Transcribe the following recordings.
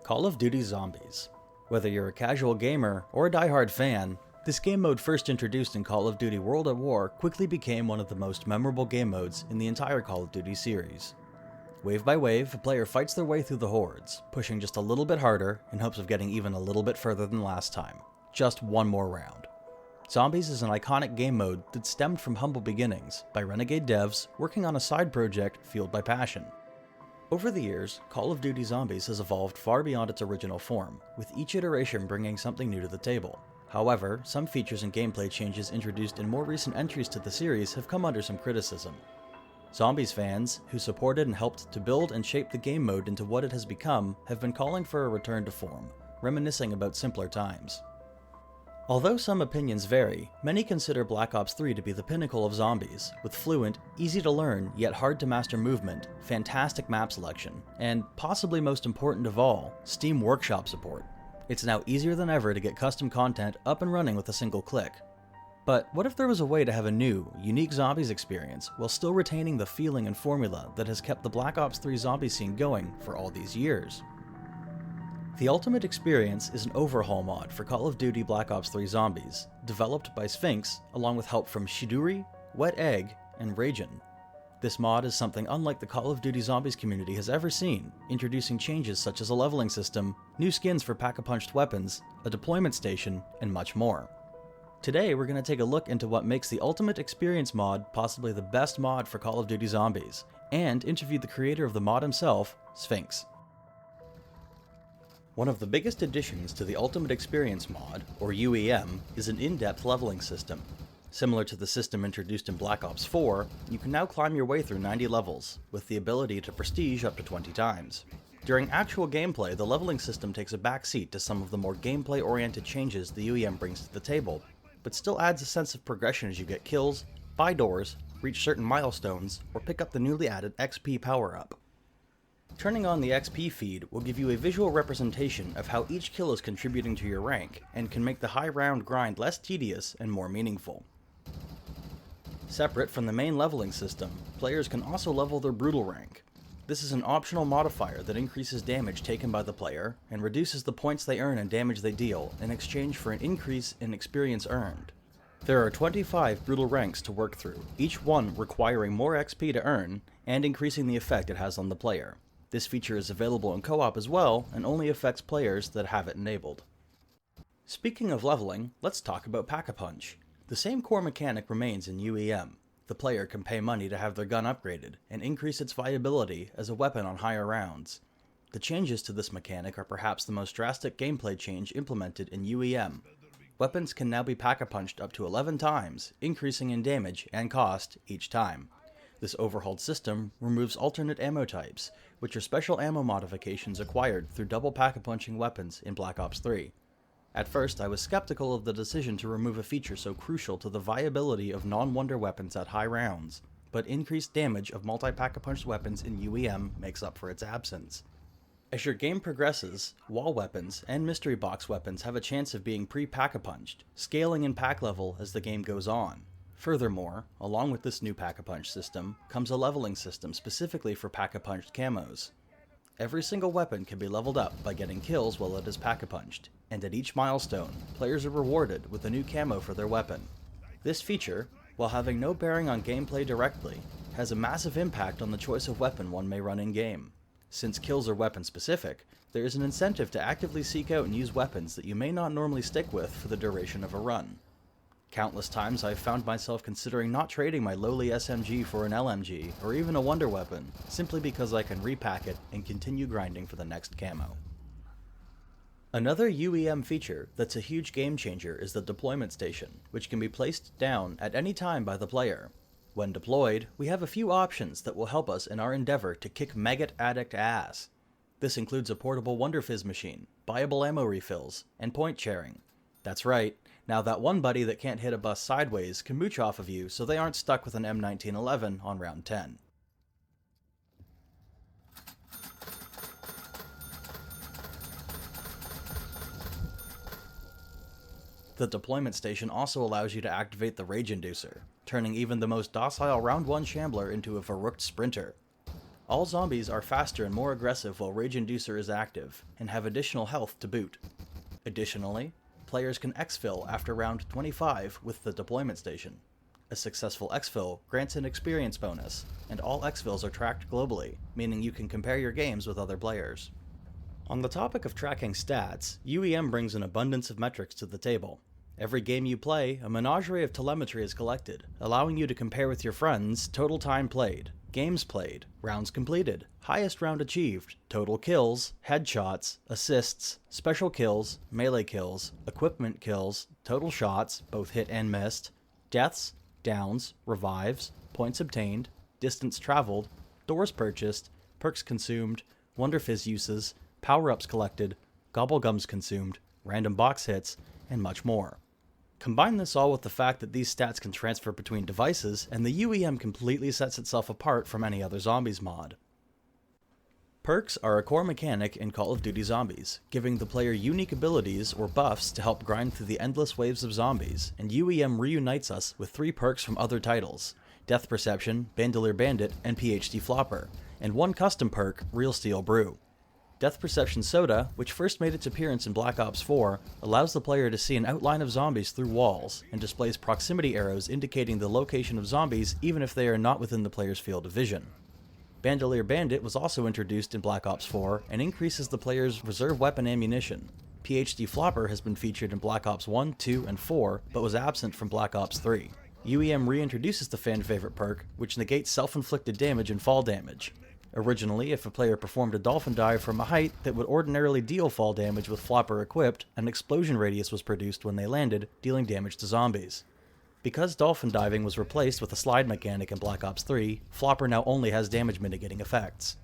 Call of Duty Zombies. Whether you're a casual gamer or a diehard fan, this game mode first introduced in Call of Duty World at War quickly became one of the most memorable game modes in the entire Call of Duty series. Wave by wave, a player fights their way through the hordes, pushing just a little bit harder in hopes of getting even a little bit further than last time. Just one more round. Zombies is an iconic game mode that stemmed from humble beginnings by renegade devs working on a side project fueled by passion. Over the years, Call of Duty Zombies has evolved far beyond its original form, with each iteration bringing something new to the table. However, some features and gameplay changes introduced in more recent entries to the series have come under some criticism. Zombies fans, who supported and helped to build and shape the game mode into what it has become, have been calling for a return to form, reminiscing about simpler times. Although some opinions vary, many consider Black Ops 3 to be the pinnacle of zombies, with fluent, easy to learn, yet hard to master movement, fantastic map selection, and, possibly most important of all, Steam Workshop support. It's now easier than ever to get custom content up and running with a single click. But what if there was a way to have a new, unique zombies experience while still retaining the feeling and formula that has kept the Black Ops 3 zombie scene going for all these years? The Ultimate Experience is an overhaul mod for Call of Duty Black Ops 3 Zombies, developed by Sphinx along with help from Shiduri, Wet Egg, and Ragin. This mod is something unlike the Call of Duty Zombies community has ever seen, introducing changes such as a leveling system, new skins for pack-a-punched weapons, a deployment station, and much more. Today we're going to take a look into what makes the Ultimate Experience mod possibly the best mod for Call of Duty Zombies, and interview the creator of the mod himself, Sphinx. One of the biggest additions to the Ultimate Experience mod, or UEM, is an in-depth leveling system. Similar to the system introduced in Black Ops 4, you can now climb your way through 90 levels, with the ability to prestige up to 20 times. During actual gameplay, the leveling system takes a back seat to some of the more gameplay-oriented changes the UEM brings to the table, but still adds a sense of progression as you get kills, buy doors, reach certain milestones, or pick up the newly added XP power-up. Turning on the XP feed will give you a visual representation of how each kill is contributing to your rank, and can make the high round grind less tedious and more meaningful. Separate from the main leveling system, players can also level their brutal rank. This is an optional modifier that increases damage taken by the player, and reduces the points they earn and damage they deal in exchange for an increase in experience earned. There are 25 brutal ranks to work through, each one requiring more XP to earn, and increasing the effect it has on the player. This feature is available in co-op as well, and only affects players that have it enabled. Speaking of leveling, let's talk about Pack-a-Punch. The same core mechanic remains in UEM. The player can pay money to have their gun upgraded, and increase its viability as a weapon on higher rounds. The changes to this mechanic are perhaps the most drastic gameplay change implemented in UEM. Weapons can now be Pack-a-Punched up to 11 times, increasing in damage and cost each time. This overhauled system removes alternate ammo types, which are special ammo modifications acquired through double pack-a-punching weapons in Black Ops 3. At first, I was skeptical of the decision to remove a feature so crucial to the viability of non-wonder weapons at high rounds, but increased damage of multi-pack-a-punched weapons in UEM makes up for its absence. As your game progresses, wall weapons and mystery box weapons have a chance of being pre-pack-a-punched, scaling in pack level as the game goes on. Furthermore, along with this new Pack-a-Punch system, comes a leveling system specifically for Pack-a-Punched camos. Every single weapon can be leveled up by getting kills while it is Pack-a-Punched, and at each milestone, players are rewarded with a new camo for their weapon. This feature, while having no bearing on gameplay directly, has a massive impact on the choice of weapon one may run in-game. Since kills are weapon-specific, there is an incentive to actively seek out and use weapons that you may not normally stick with for the duration of a run. Countless times I've found myself considering not trading my lowly SMG for an LMG, or even a wonder weapon, simply because I can repack it and continue grinding for the next camo. Another UEM feature that's a huge game changer is the deployment station, which can be placed down at any time by the player. When deployed, we have a few options that will help us in our endeavor to kick maggot addict ass. This includes a portable Wonder Fizz machine, buyable ammo refills, and point sharing. That's right. Now that one buddy that can't hit a bus sideways can mooch off of you so they aren't stuck with an M1911 on round 10. The deployment station also allows you to activate the Rage Inducer, turning even the most docile round 1 Shambler into a verrooked sprinter. All zombies are faster and more aggressive while Rage Inducer is active, and have additional health to boot. Additionally, players can exfil after round 25 with the deployment station. A successful exfil grants an experience bonus, and all exfils are tracked globally, meaning you can compare your games with other players. On the topic of tracking stats, UEM brings an abundance of metrics to the table. Every game you play, a menagerie of telemetry is collected, allowing you to compare with your friends total time played, games played, rounds completed, highest round achieved, total kills, headshots, assists, special kills, melee kills, equipment kills, total shots, both hit and missed, deaths, downs, revives, points obtained, distance traveled, doors purchased, perks consumed, Wonder Fizz uses, power-ups collected, gobblegums consumed, random box hits, and much more. Combine this all with the fact that these stats can transfer between devices, and the UEM completely sets itself apart from any other Zombies mod. Perks are a core mechanic in Call of Duty Zombies, giving the player unique abilities or buffs to help grind through the endless waves of zombies, and UEM reunites us with 3 perks from other titles: Death Perception, Bandolier Bandit, and PhD Flopper, and 1 custom perk, Real Steel Brew. Death Perception Soda, which first made its appearance in Black Ops 4, allows the player to see an outline of zombies through walls, and displays proximity arrows indicating the location of zombies even if they are not within the player's field of vision. Bandolier Bandit was also introduced in Black Ops 4 and increases the player's reserve weapon ammunition. PhD Flopper has been featured in Black Ops 1, 2, and 4, but was absent from Black Ops 3. UEM reintroduces the fan favorite perk, which negates self-inflicted damage and fall damage. Originally, if a player performed a dolphin dive from a height that would ordinarily deal fall damage with Flopper equipped, an explosion radius was produced when they landed, dealing damage to zombies. Because dolphin diving was replaced with a slide mechanic in Black Ops 3, Flopper now only has damage mitigating effects.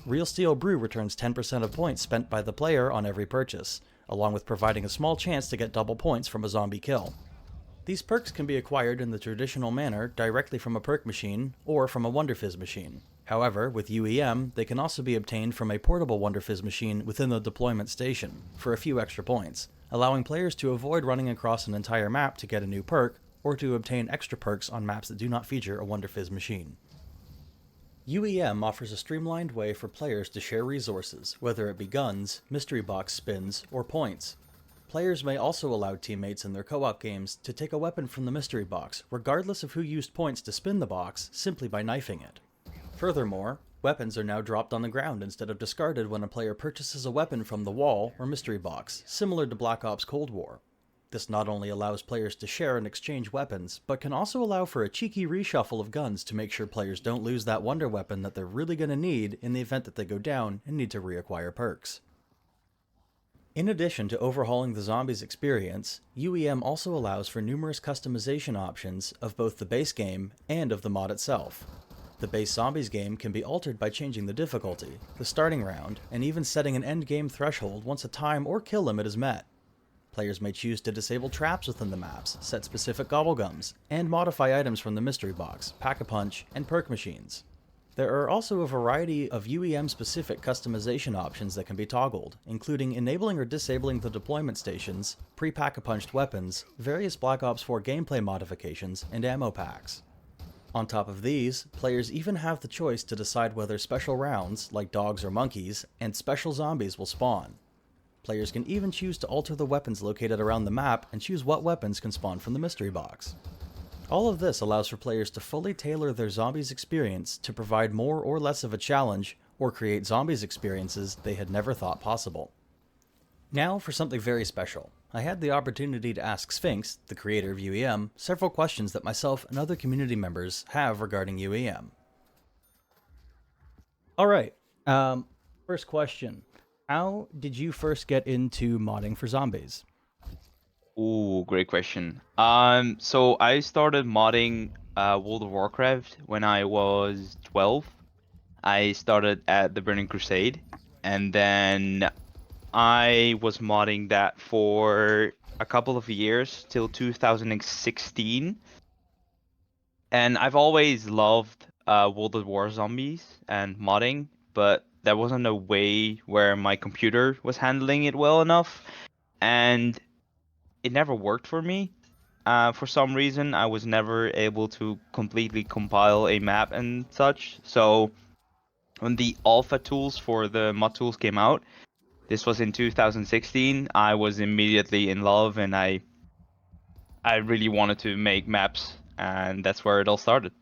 Real Steel Brew returns 10% of points spent by the player on every purchase, along with providing a small chance to get double points from a zombie kill. These perks can be acquired in the traditional manner directly from a perk machine or from a Wonder Fizz machine. However, with UEM, they can also be obtained from a portable Wonder Fizz machine within the deployment station, for a few extra points, allowing players to avoid running across an entire map to get a new perk, or to obtain extra perks on maps that do not feature a Wonder Fizz machine. UEM offers a streamlined way for players to share resources, whether it be guns, mystery box spins, or points. Players may also allow teammates in their co-op games to take a weapon from the mystery box, regardless of who used points to spin the box, simply by knifing it. Furthermore, weapons are now dropped on the ground instead of discarded when a player purchases a weapon from the wall or mystery box, similar to Black Ops Cold War. This not only allows players to share and exchange weapons, but can also allow for a cheeky reshuffle of guns to make sure players don't lose that wonder weapon that they're really going to need in the event that they go down and need to reacquire perks. In addition to overhauling the zombies experience, UEM also allows for numerous customization options of both the base game and of the mod itself. The base zombies game can be altered by changing the difficulty, the starting round, and even setting an end game threshold once a time or kill limit is met. Players may choose to disable traps within the maps, set specific gobblegums, and modify items from the mystery box, pack-a-punch, and perk machines. There are also a variety of UEM-specific customization options that can be toggled, including enabling or disabling the deployment stations, pre-pack-a-punched weapons, various Black Ops 4 gameplay modifications, and ammo packs. On top of these, players even have the choice to decide whether special rounds, like dogs or monkeys, and special zombies will spawn. Players can even choose to alter the weapons located around the map and choose what weapons can spawn from the mystery box. All of this allows for players to fully tailor their zombies experience to provide more or less of a challenge, or create zombies experiences they had never thought possible. Now for something very special. I had the opportunity to ask Sphinx, the creator of UEM, several questions that myself and other community members have regarding UEM. Alright, first question. How did you first get into modding for zombies? Ooh, great question. So I started modding World of Warcraft when I was 12. I started at the Burning Crusade, and then I was modding that for a couple of years till 2016. And I've always loved World of War zombies and modding, but there wasn't a way where my computer was handling it well enough, and it never worked for me. For some reason, I was never able to completely compile a map and such. So when the alpha tools for the mod tools came out, this was in 2016, I was immediately in love, and I really wanted to make maps, and that's where it all started.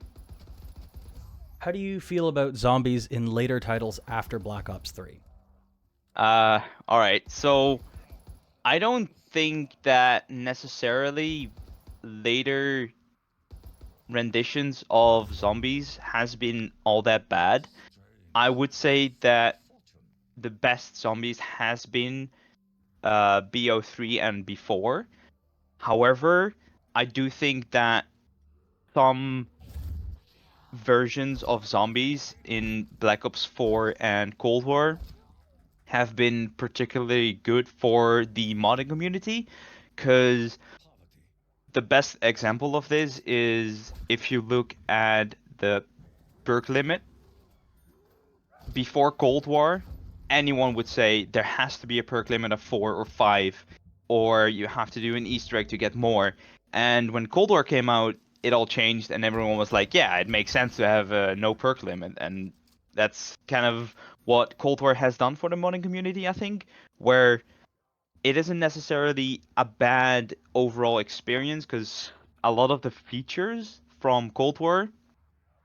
How do you feel about zombies in later titles after Black Ops 3? All right. So I don't think that necessarily later renditions of zombies has been all that bad. I would say that the best zombies has been BO3 and before. However, I do think that some versions of zombies in Black Ops 4 and Cold War have been particularly good for the modding community, because the best example of this is if you look at the perk limit before Cold War, anyone would say there has to be a perk limit of 4 or 5, or you have to do an Easter egg to get more. And when Cold War came out, it all changed, and everyone was like, yeah, it makes sense to have a no perk limit. And that's kind of what Cold War has done for the modding community, I think, where it isn't necessarily a bad overall experience, because a lot of the features from Cold War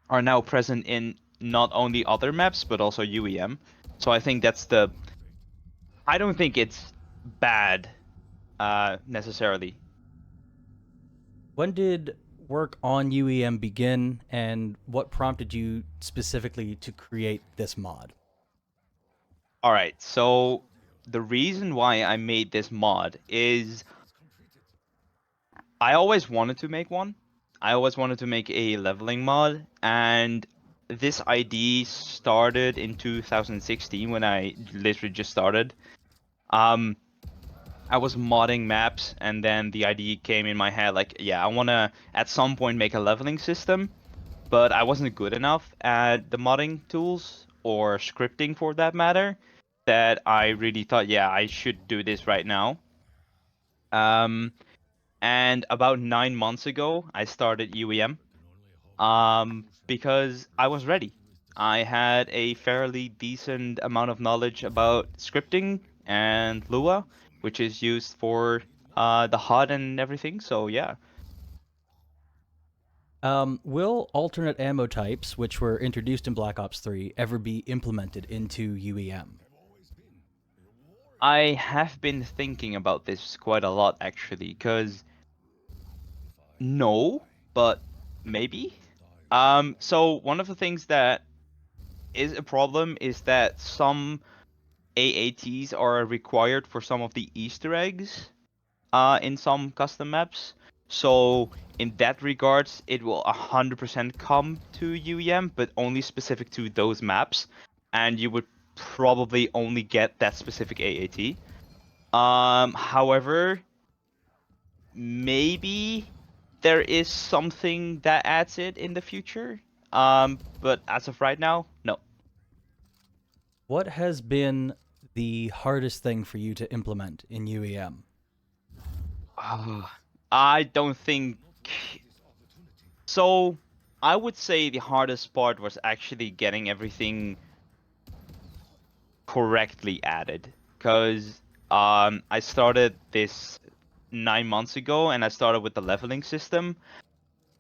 are now present in not only other maps but also UEM. So I think that's the. I don't think it's bad, necessarily. When did work on UEM begin, and what prompted you specifically to create this mod? All right, so the reason why I made this mod is I always wanted to make one. I always wanted to make a leveling mod, and this idea started in 2016 when I literally just started. Um, I was modding maps, and then the idea came in my head like, yeah, I want to at some point make a leveling system, but I wasn't good enough at the modding tools or scripting for that matter, that I really thought, yeah, I should do this right now. Um, and about 9 months ago, I started UEM, because I was ready. I had a fairly decent amount of knowledge about scripting and Lua, which is used for the HUD and everything. So yeah. Will alternate ammo types, which were introduced in Black Ops 3, ever be implemented into UEM? I have been thinking about this quite a lot actually, because no, but maybe. So one of the things that is a problem is that some AATs are required for some of the Easter eggs in some custom maps. So in that regards, it will 100% come to UEM, but only specific to those maps, and you would probably only get that specific AAT. However, maybe there is something that adds it in the future. But as of right now, no. What has been the hardest thing for you to implement in UEM? I don't think so. I would say the hardest part was actually getting everything correctly added, because I started this 9 months ago, and I started with the leveling system.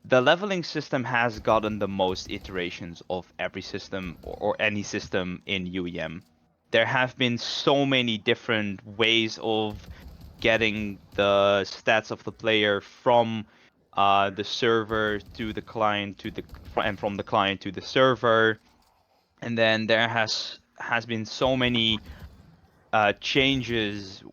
The leveling system has gotten the most iterations of every system, or any system in UEM. There have been so many different ways of getting the stats of the player from the server to the client to the and from the client to the server, and then there has been so many changes.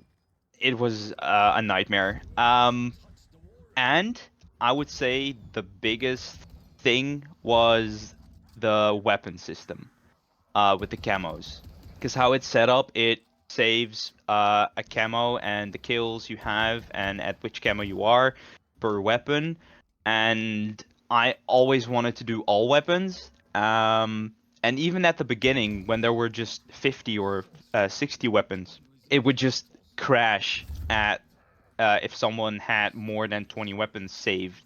It was a nightmare. And I would say the biggest thing was the weapon system with the camos. Because how it's set up, it saves a camo and the kills you have and at which camo you are per weapon. And I always wanted to do all weapons. And even at the beginning, when there were just 50 or 60 weapons, it would just crash at if someone had more than 20 weapons saved.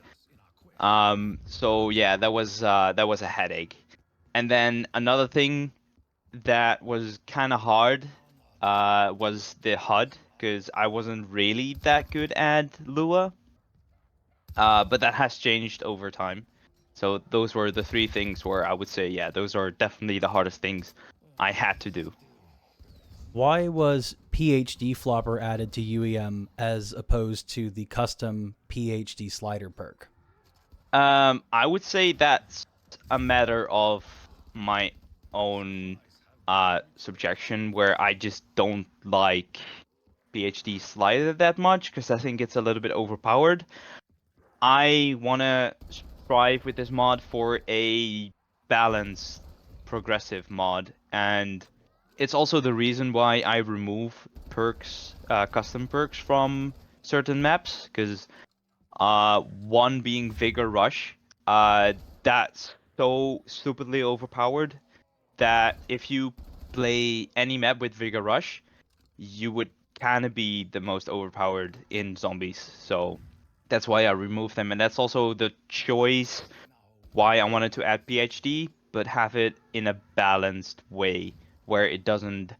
So yeah, that was a headache. And then another thing. that was kind of hard was the HUD, because I wasn't really that good at Lua. But that has changed over time. So those were the three things where I would say, yeah, those are definitely the hardest things I had to do. Why was PhD flopper added to UEM as opposed to the custom PhD slider perk? I would say that's a matter of my own subjection, where I just don't like PhD slider that much because I think it's a little bit overpowered. I want to strive with this mod for a balanced, progressive mod, and it's also the reason why I remove perks, custom perks from certain maps, because one being Vigor Rush, that's so stupidly overpowered that if you play any map with Vigor Rush, you would kind of be the most overpowered in zombies. So that's why I removed them, and that's also the choice why I wanted to add PhD, but have it in a balanced way where it doesn't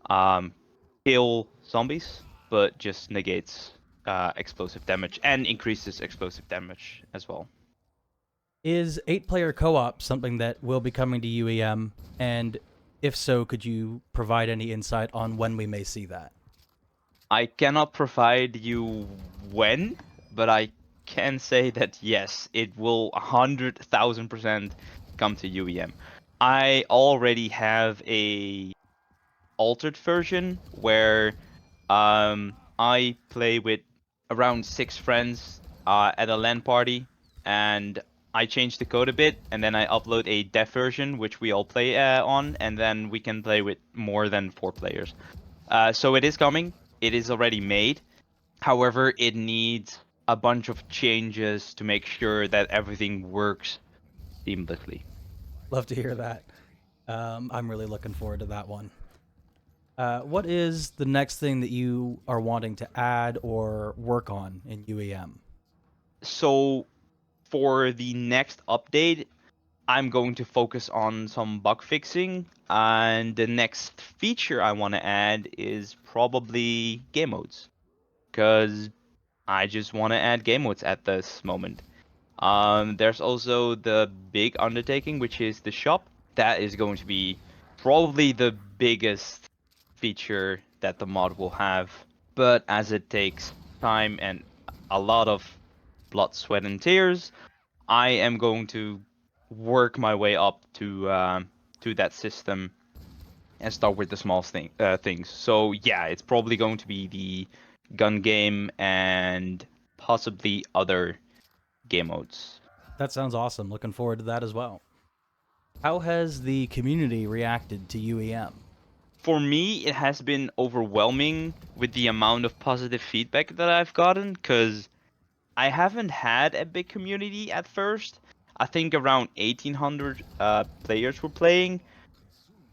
um, kill zombies, but just negates explosive damage and increases explosive damage as well. Is 8-player co op something that will be coming to UEM? And if so, could you provide any insight on when we may see that? I cannot provide you when, but I can say that yes, it will 100,000% come to UEM. I already have a altered version where I play with around 6 friends at a LAN party, and I change the code a bit, and then I upload a dev version which we all play on, and then we can play with more than 4 players. So it is coming. It is already made. However, it needs a bunch of changes to make sure that everything works seamlessly. Love to hear that. I'm really looking forward to that one. What is the next thing that you are wanting to add or work on in UEM? So for the next update, I'm going to focus on some bug fixing, and the next feature I want to add is probably game modes, because I just want to add game modes at this moment. There's also the big undertaking, which is the shop. That is going to be probably the biggest feature that the mod will have. But as it takes time and a lot of blood, sweat, and tears, I am going to work my way up to that system and start with the small things. So yeah, it's probably going to be the gun game and possibly other game modes. That sounds awesome. Looking forward to that as well. How has the community reacted to UEM? For me, it has been overwhelming with the amount of positive feedback that I've gotten, because I haven't had a big community at first. I think around 1,800 players were playing,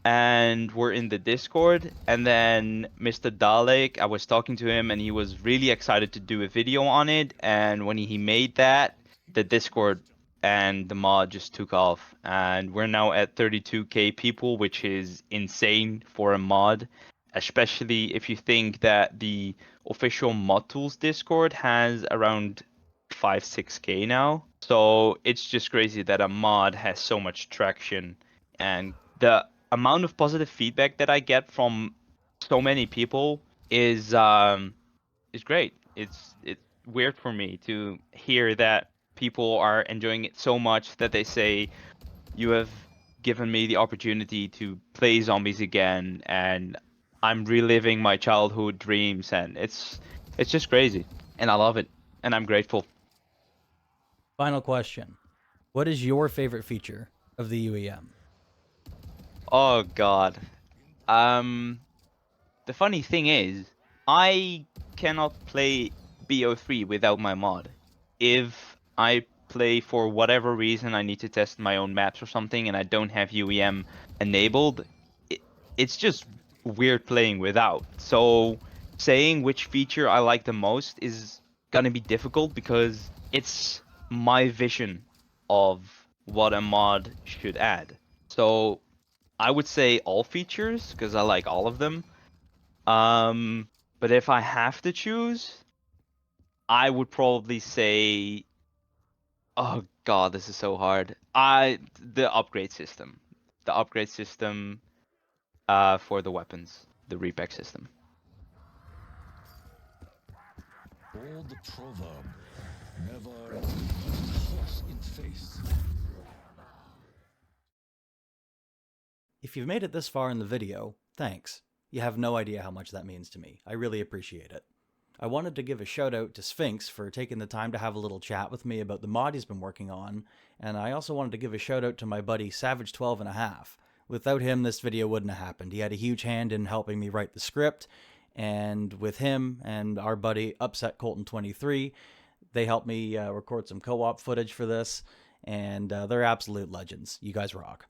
and we're in the Discord. And then Mr. Dalek, I was talking to him, and he was really excited to do a video on it. And when he made that, the Discord and the mod just took off. And we're now at 32K people, which is insane for a mod, especially if you think that the official Mod Tools Discord has around 5, 6K now. So it's just crazy that a mod has so much traction, and the amount of positive feedback that I get from so many people is great. It's weird for me to hear that people are enjoying it so much that they say, you have given me the opportunity to play zombies again, and I'm reliving my childhood dreams, and it's just crazy, and I love it, and I'm grateful. Final question. What is your favorite feature of the UEM? Oh God. Um The funny thing is, I cannot play BO3 without my mod. If I play for whatever reason, I need to test my own maps or something, and I don't have UEM enabled, it, it's just weird playing without. So saying which feature I like the most is gonna be difficult, because it's my vision of what a mod should add. So I would say all features because I like all of them. But if I have to choose, I would probably say, oh God, this is so hard. The upgrade system. The upgrade system for the weapons, the repack system. Old proverb, never meet horse in face. If you've made it this far in the video, thanks. You have no idea how much that means to me. I really appreciate it. I wanted to give a shout out to Sphinx for taking the time to have a little chat with me about the mod he's been working on, and I also wanted to give a shout out to my buddy Savage12.5. Without him, this video wouldn't have happened. He had a huge hand in helping me write the script, and with him and our buddy Upset Colton23, they helped me record some co-op footage for this, and they're absolute legends. You guys rock.